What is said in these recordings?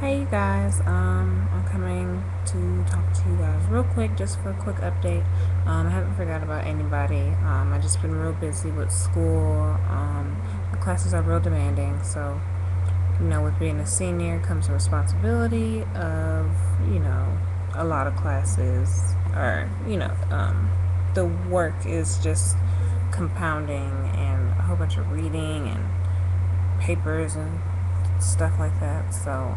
Hey you guys, I'm coming to talk to you guys real quick, just for a quick update. I haven't forgot about anybody. I just been real busy with school. The classes are real demanding, so with being a senior comes the responsibility of a lot of classes, or the work is just compounding, and a whole bunch of reading and papers and stuff like that. So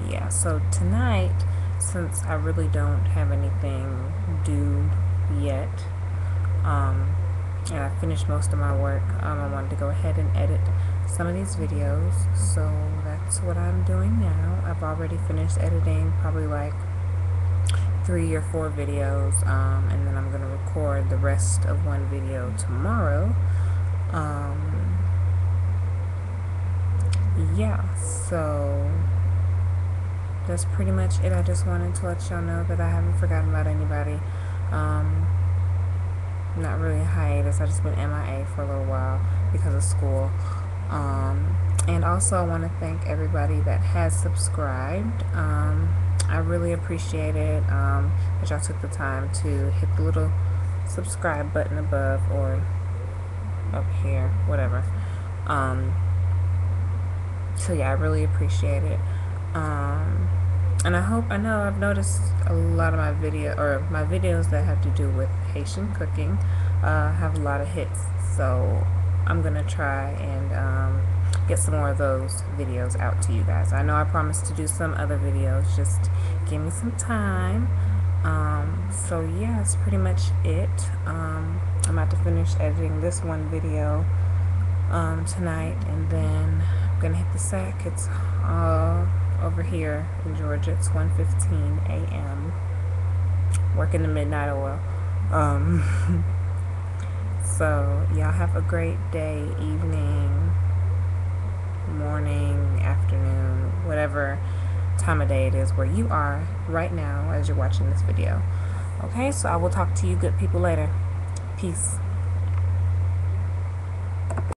yeah, so tonight, since I really don't have anything due yet, and I finished most of my work, I wanted to go ahead and edit some of these videos. So that's what I'm doing now. I've already finished editing probably like 3 or 4 videos, and then I'm going to record the rest of one video tomorrow. Yeah, so that's pretty much it. I just wanted to let y'all know that I haven't forgotten about anybody. Not really a hiatus. I just been MIA for a little while because of school. And also I want to thank everybody that has subscribed. I really appreciate it, that y'all took the time to hit the little subscribe button above or up here, whatever. So yeah, I really appreciate it. And I know I've noticed a lot of my videos that have to do with Haitian cooking have a lot of hits. So I'm gonna try and get some more of those videos out to you guys. I know I promised to do some other videos, just give me some time. So yeah, that's pretty much it. I'm about to finish editing this one video tonight, and then I'm gonna hit the sack. It's over here in Georgia. It's 1:15 a.m. working the midnight oil. So y'all have a great day, evening, morning, afternoon, whatever time of day it is where you are right now as you're watching this video. Okay, so I will talk to you good people later. Peace.